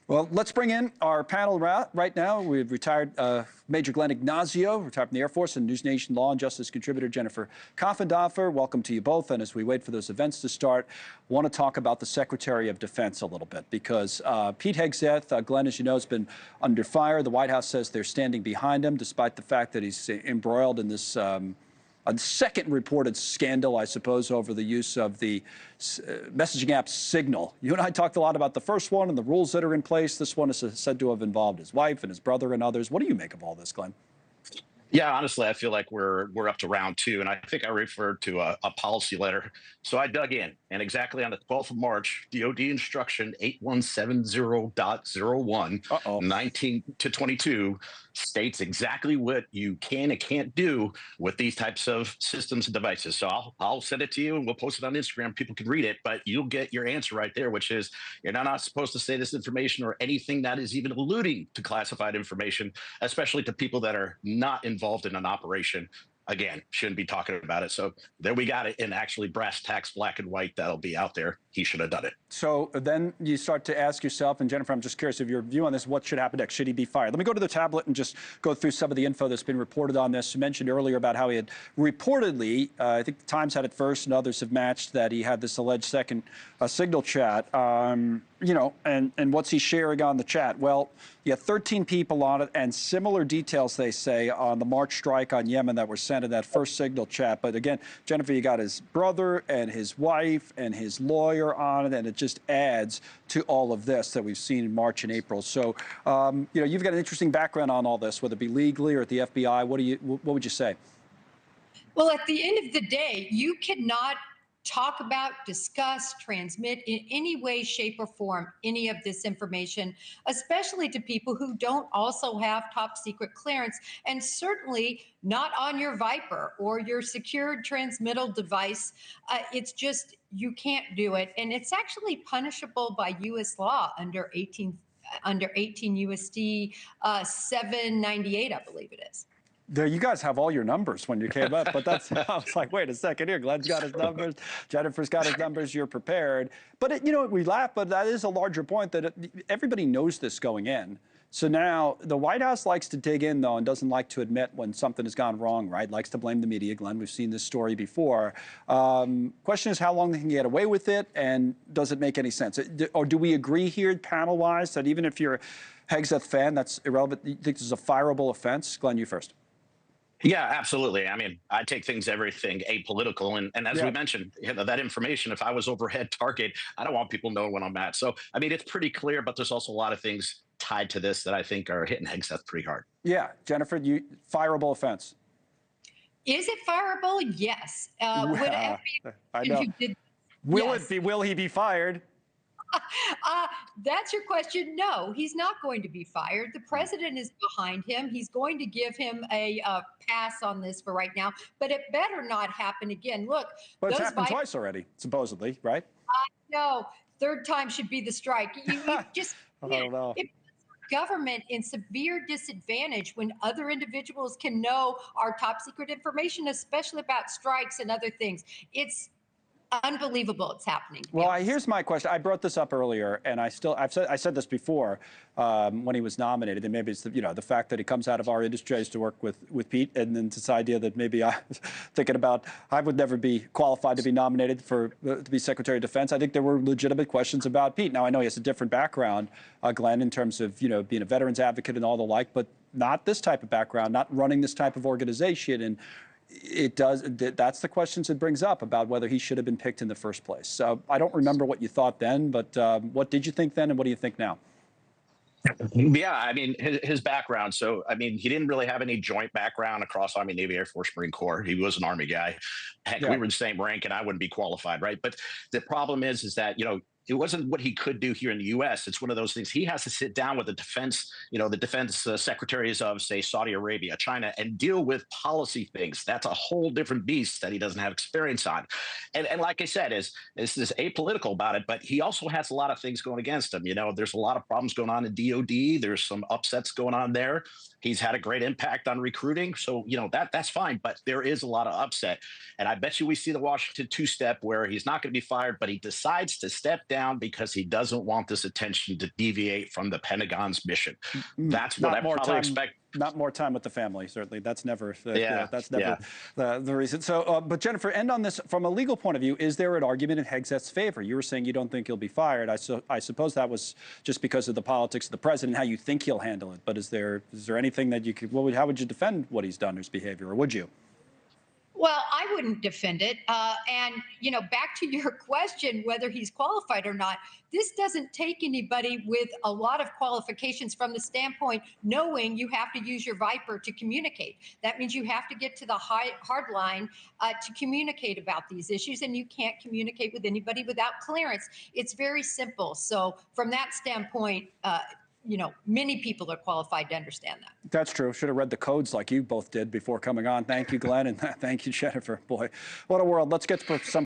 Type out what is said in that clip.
Well, let's bring in our panel right now. We've retired Major Glenn Ignacio, retired from the Air Force, and NewsNation law and justice contributor Jennifer Coffendorfer. Welcome to you both. And as we wait for those events to start, I want to talk about the Secretary of Defense a little bit because Pete Hegseth, Glenn, as you know, has been under fire. The White House says they're standing behind him, despite the fact that he's embroiled in this a second reported scandal, I suppose, over the use of the messaging app Signal. You and I talked a lot about the first one and the rules that are in place. This one is said to have involved his wife and his brother and others. What do you make of all this, Glenn? Yeah, honestly, I feel like we're up to round two, and I think I referred to a policy letter. So I dug in, and exactly on the 12th of March, DoD instruction 8170.01, 19 to 22 states exactly what you can and can't do with these types of systems and devices. So I'll send it to you, and we'll post it on Instagram. People can read it, but you'll get your answer right there, which is you're not supposed to say this information or anything that is even alluding to classified information, especially to people that are not involved in an operation. Again, shouldn't be talking about it. So there we got it in actually brass tacks, black and white. That'll be out there. He should have done it. So then you start to ask yourself, and Jennifer, I'm just curious of your view on this. What should happen next? Should he be fired? Let me go to the tablet and just go through some of the info that's been reported on this. You mentioned earlier about how he had reportedly, I think the Times had it first and others have matched, that he had this alleged second Signal chat. You know, and what's he sharing on the chat? Well, you have 13 people on it and similar details, they say, on the March strike on Yemen that were sent in that first Signal chat. But again, Jennifer, you got his brother and his wife and his lawyer on it, and it just adds to all of this that we've seen in March and April. So, you know, you've got an interesting background on all this, whether it be legally or at the FBI. What would you say? Well, at the end of the day, you cannot talk about, discuss, transmit in any way, shape, or form any of this information, especially to people who don't also have top secret clearance, and certainly not on your Viper or your secured transmittal device. It's just, you can't do it. And it's actually punishable by U.S. law under 18 USD 798, I believe it is. There, you guys have all your numbers when you came up, but that's, I was like, wait a second here. Glenn's got his numbers, Jennifer's got his numbers, you're prepared. But, you know, we laugh, but that is a larger point that everybody knows this going in. So now the White House likes to dig in, though, and doesn't like to admit when something has gone wrong, right? Likes to blame the media, Glenn. We've seen this story before. Question is how long they can get away with it, and does it make any sense? Or do we agree here, panel-wise, that even if you're a Hegseth fan, that's irrelevant? You think this is a fireable offense? Glenn, you first. Yeah, absolutely. I mean, I take everything apolitical. And as we mentioned, you know, that information, if I was overhead target, I don't want people knowing when I'm at. So, I mean, it's pretty clear, but there's also a lot of things tied to this that I think are hitting Hegseth pretty hard. Yeah. Jennifer, fireable offense. Is it fireable? Yes. I know. Will he be fired? That's your question. No, he's not going to be fired. The president is behind him. He's going to give him a pass on this for right now, but it better not happen again. Look, but it's happened twice already, supposedly, right? No, third time should be the strike. You just I don't know. It puts government in severe disadvantage when other individuals can know our top secret information, especially about strikes and other things. It's unbelievable it's happening. Well, here's my question. I brought this up earlier, and I said this before when he was nominated, and maybe it's the fact that he comes out of our industry. I used to work with Pete, and then this idea that maybe I was thinking about I would never be qualified to be nominated to be Secretary of Defense. I think there were legitimate questions about Pete. Now I know he has a different background, Glenn, in terms of being a veterans advocate and all the like, but not this type of background, not running this type of organization. And that's the questions it brings up about whether he should have been picked in the first place. So I don't remember what you thought then, but what did you think then and what do you think now? Yeah, I mean, his background. So, I mean, he didn't really have any joint background across Army, Navy, Air Force, Marine Corps. He was an Army guy. Heck, we were the same rank and I wouldn't be qualified, right? But the problem is that, it wasn't what he could do here in the U.S. It's one of those things. He has to sit down with the defense secretaries of, say, Saudi Arabia, China, and deal with policy things. That's a whole different beast that he doesn't have experience on. And like I said, is apolitical about it, but he also has a lot of things going against him. There's a lot of problems going on in DoD. There's some upsets going on there. He's had a great impact on recruiting. So, that's fine. But there is a lot of upset. And I bet you we see the Washington two-step where he's not going to be fired, but he decides to step down down because he doesn't want this attention to deviate from the Pentagon's mission. That's what I probably expect. Not more time with the family, certainly. That's never, that's yeah. never the reason. So, but Jennifer, end on this. From a legal point of view, is there an argument in Hegseth's favor? You were saying you don't think he'll be fired. I suppose that was just because of the politics of the president, how you think he'll handle it. But is there anything that you could, how would you defend what he's done, his behavior, or would you? Well, I wouldn't defend it. And, back to your question, whether he's qualified or not, this doesn't take anybody with a lot of qualifications from the standpoint knowing you have to use your Viper to communicate. That means you have to get to the hard line to communicate about these issues, and you can't communicate with anybody without clearance. It's very simple. So from that standpoint, many people are qualified to understand that. That's true. Should have read the codes like you both did before coming on. Thank you, Glenn, and thank you, Jennifer. Boy, what a world. Let's get to some